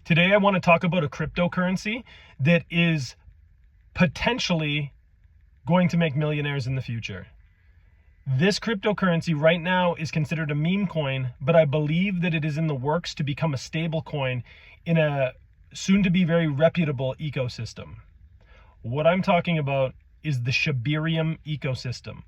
Today I want to talk about a cryptocurrency that is potentially going to make millionaires in the future. This cryptocurrency right now is considered a meme coin, but I believe that it is in the works to become a stable coin in a soon to be very reputable ecosystem. What I'm talking about is the Shibirium ecosystem.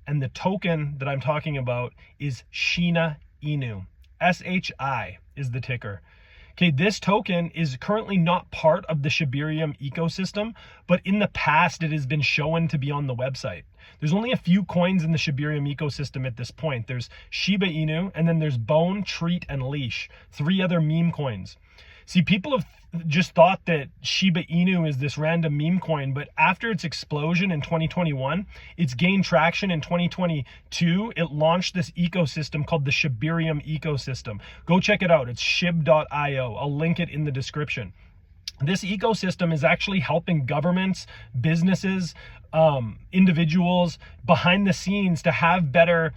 And the token that I'm talking about is Shiba Inu. SHI is the ticker. Okay, this token is currently not part of the Shibirium ecosystem, but in the past it has been shown to be on the website. There's only a few coins in the Shibirium ecosystem at this point. There's Shiba Inu, and then there's Bone, Treat, and Leash, 3 other meme coins. See, people have just thought that Shiba Inu is this random meme coin, but after its explosion in 2021, it's gained traction in 2022. It launched this ecosystem called the Shibirium ecosystem. Go check it out. It's shib.io. I'll link it in the description. This ecosystem is actually helping governments, businesses, individuals behind the scenes to have better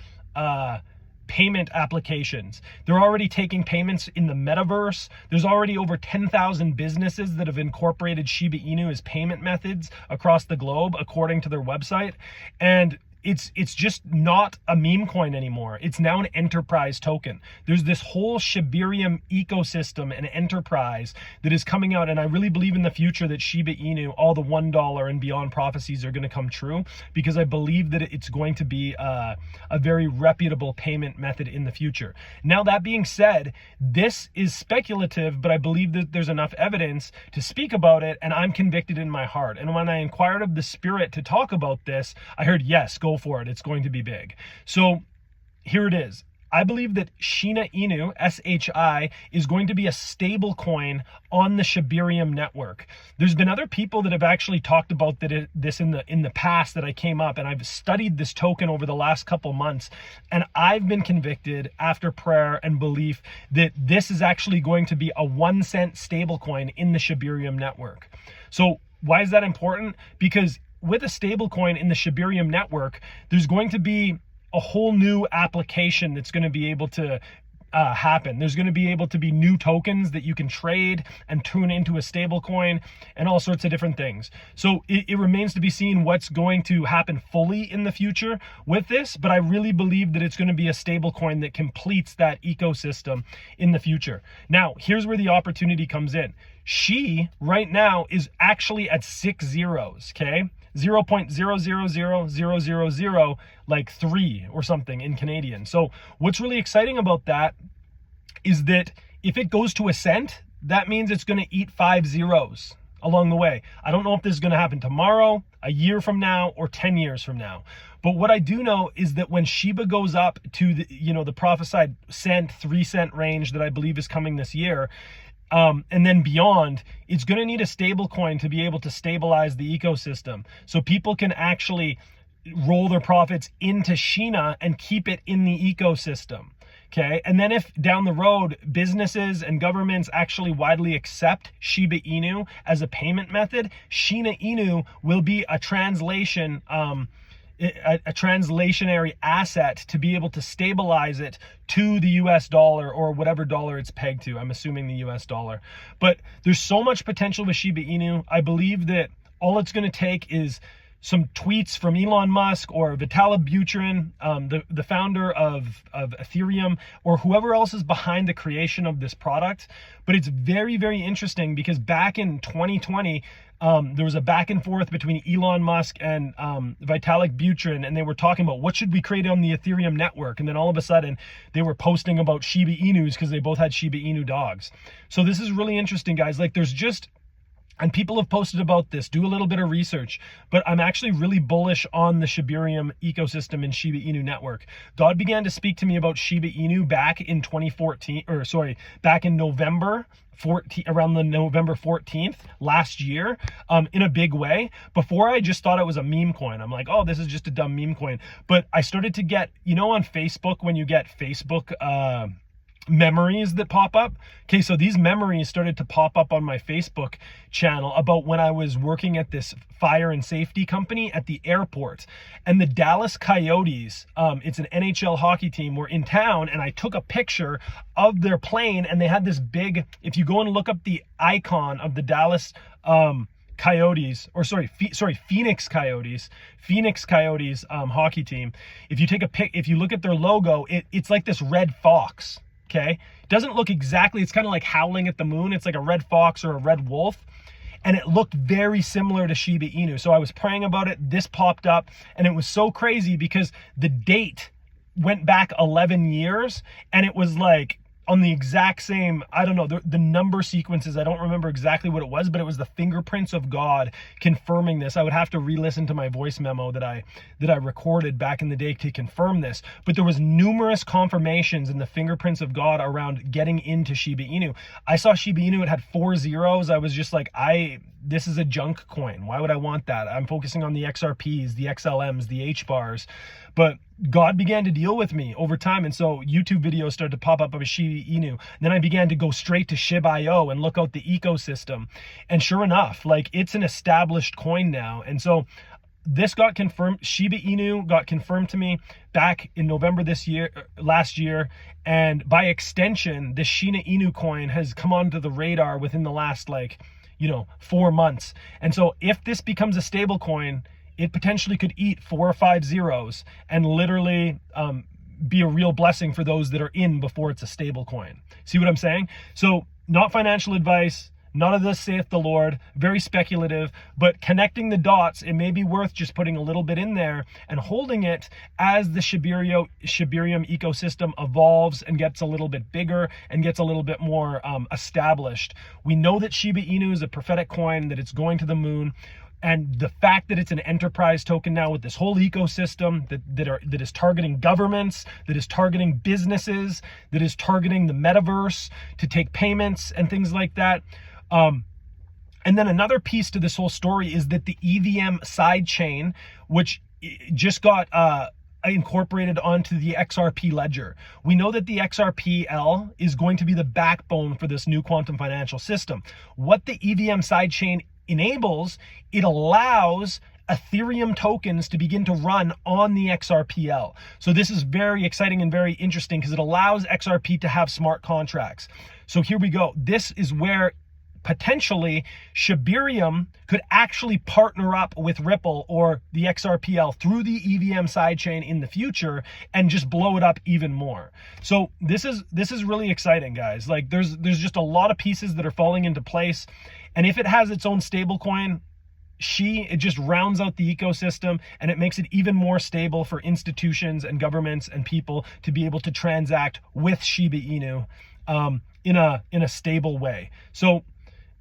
payment applications. They're already taking payments in the metaverse. There's already over 10,000 businesses that have incorporated Shiba Inu as payment methods across the globe, according to their website. And it's just not a meme coin anymore. It's now an enterprise token. There's this whole Shibirium ecosystem and enterprise that is coming out, and I really believe in the future that Shiba Inu, all the $1 and beyond prophecies are going to come true, because I believe that it's going to be a very reputable payment method in the future. Now, that being said, this is speculative, but I believe that there's enough evidence to speak about it, and I'm convicted in my heart. And when I inquired of the Spirit to talk about this, I heard, yes, go for it. It's going to be big. So here it is. I believe that Shiba Inu, SHI, is going to be a stable coin on the Shibirium network. There's been other people that have actually talked about this in the past that I came up, and I've studied this token over the last couple months, and I've been convicted after prayer and belief that this is actually going to be a 1-cent stable coin in the Shibirium network. So why is that important? Because with a stablecoin in the Shibirium network, there's going to be a whole new application that's going to be able to happen. There's going to be able to be new tokens that you can trade and tune into a stablecoin and all sorts of different things. So it remains to be seen what's going to happen fully in the future with this, but I really believe that it's going to be a stablecoin that completes that ecosystem in the future. Now, here's where the opportunity comes in. She right now is actually at 6 zeros, okay? 0.000000 like 3 or something in Canadian. So what's really exciting about that is that if it goes to a cent, that means it's going to eat 5 zeros along the way. I don't know if this is going to happen tomorrow, a year from now, or 10 years from now. But what I do know is that when Shiba goes up to the prophesied cent, 3 cent range that I believe is coming this year, and then beyond, it's going to need a stable coin to be able to stabilize the ecosystem. So people can actually roll their profits into Shiba and keep it in the ecosystem. Okay. And then if down the road, businesses and governments actually widely accept Shiba Inu as a payment method, Shiba Inu will be a translationary asset to be able to stabilize it to the US dollar or whatever dollar it's pegged to. I'm assuming the US dollar. But there's so much potential with Shiba Inu. I believe that all it's going to take is some tweets from Elon Musk or Vitalik Buterin, the founder of Ethereum, or whoever else is behind the creation of this product. But it's very, very interesting because back in 2020, there was a back and forth between Elon Musk and Vitalik Buterin, and they were talking about what should we create on the Ethereum network. And then all of a sudden, they were posting about Shiba Inus because they both had Shiba Inu dogs. So this is really interesting, guys. Like and people have posted about this, do a little bit of research, but I'm actually really bullish on the Shibirium ecosystem and Shiba Inu network. God began to speak to me about Shiba Inu back in back in November 14, around the November 14th last year, in a big way. Before, I just thought it was a meme coin. I'm like, oh, this is just a dumb meme coin. But I started to get, on Facebook, when you get Facebook, memories that pop up. Okay, so these memories started to pop up on my Facebook channel about when I was working at this fire and safety company at the airport, and the Dallas Coyotes, it's an NHL hockey team, were in town, and I took a picture of their plane, and they had this big, if you go and look up the icon of the Dallas Coyotes, or Phoenix Coyotes hockey team. If you take a pic, if you look at their logo, it's like this red fox. Okay, doesn't look exactly, it's kind of like howling at the moon. It's like a red fox or a red wolf, and it looked very similar to Shiba Inu. So I was praying about it, this popped up, and it was so crazy because the date went back 11 years, and it was like on the exact same, I don't know, the number sequences, I don't remember exactly what it was, but it was the fingerprints of God confirming this. I would have to re-listen to my voice memo that I recorded back in the day to confirm this, but there was numerous confirmations in the fingerprints of God around getting into Shiba Inu. I saw Shiba Inu, it had 4 zeros. I was just like, this is a junk coin. Why would I want that? I'm focusing on the XRPs, the XLMs, the H bars, but God began to deal with me over time. And so YouTube videos started to pop up of Shiba Inu. Then I began to go straight to Shiba.io and look out the ecosystem. And sure enough, like, it's an established coin now. And so this got confirmed. Shiba Inu got confirmed to me back in November last year. And by extension, the Shiba Inu coin has come onto the radar within the last 4 months. And so if this becomes a stable coin, it potentially could eat 4 or 5 zeros and literally be a real blessing for those that are in before it's a stable coin. See what I'm saying? So not financial advice, none of this saith the Lord, very speculative, but connecting the dots, it may be worth just putting a little bit in there and holding it as the Shibirium ecosystem evolves and gets a little bit bigger and gets a little bit more established. We know that Shiba Inu is a prophetic coin, that it's going to the moon. And the fact that it's an enterprise token now with this whole ecosystem that is targeting governments, that is targeting businesses, that is targeting the metaverse to take payments and things like that. And then another piece to this whole story is that the EVM sidechain, which just got incorporated onto the XRP ledger. We know that the XRPL is going to be the backbone for this new quantum financial system. What the EVM sidechain enables, it allows Ethereum tokens to begin to run on the XRPL. So this is very exciting and very interesting because it allows XRP to have smart contracts. So here we go. This is where potentially Shibirium could actually partner up with Ripple or the XRPL through the EVM sidechain in the future and just blow it up even more. So this is really exciting, guys. Like there's just a lot of pieces that are falling into place. And if it has its own stable coin, it just rounds out the ecosystem and it makes it even more stable for institutions and governments and people to be able to transact with Shiba Inu in a stable way. So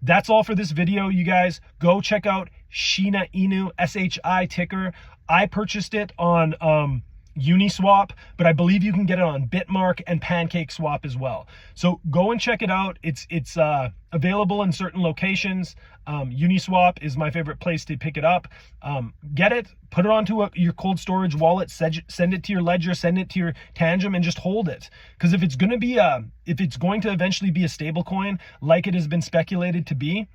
that's all for this video, you guys. Go check out Shiba Inu, SHI ticker. I purchased it on Uniswap, but I believe you can get it on Bitmark and PancakeSwap as well. So go and check it out. It's available in certain locations. Uniswap is my favorite place to pick it up. Get it, put it onto your cold storage wallet, send it to your Ledger, send it to your Tangent, and just hold it. Because if it's going to eventually be a stable coin, like it has been speculated to be,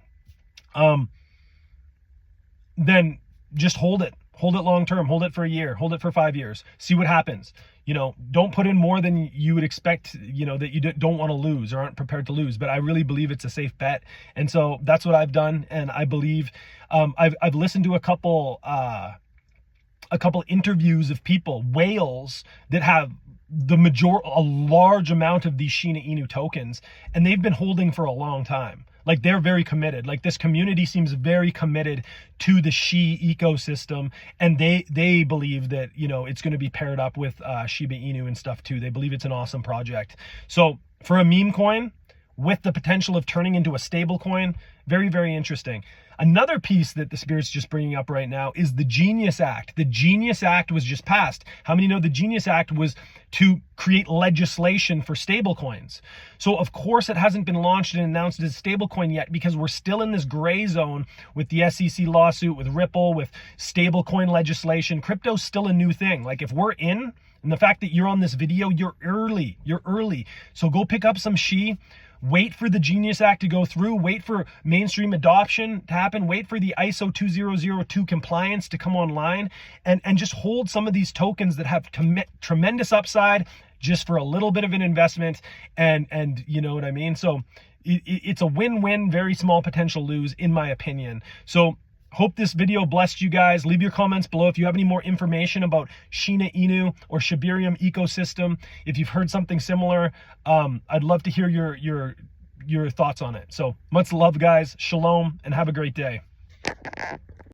then just hold it. Hold it long term, hold it for a year, hold it for 5 years, see what happens. Don't put in more than you would expect, that you don't want to lose or aren't prepared to lose. But I really believe it's a safe bet. And so that's what I've done. And I believe I've listened to a couple interviews of people, whales that have a large amount of these Shiba Inu tokens, and they've been holding for a long time. Like they're very committed. Like this community seems very committed to the ecosystem, and they believe that it's going to be paired up with Shiba Inu and stuff too. They believe it's an awesome project. So for a meme coin with the potential of turning into a stable coin, very, very interesting. Another piece that the Spirit's just bringing up right now is the Genius Act. The Genius Act was just passed. How many know the Genius Act was to create legislation for stablecoins? So of course it hasn't been launched and announced as a stablecoin yet because we're still in this gray zone with the SEC lawsuit, with Ripple, with stablecoin legislation. Crypto's still a new thing. Like if we're in And the fact that you're on this video, you're early. So go pick up some Shi. Wait for the Genius Act to go through. Wait for mainstream adoption to happen. Wait for the ISO 2002 compliance to come online, and just hold some of these tokens that have tremendous upside just for a little bit of an investment. And you know what I mean? So it's a win-win, very small potential lose, in my opinion. So hope this video blessed you guys. Leave your comments below if you have any more information about Shiba Inu or Shibirium ecosystem. If you've heard something similar, I'd love to hear your thoughts on it. So much love, guys. Shalom, and have a great day.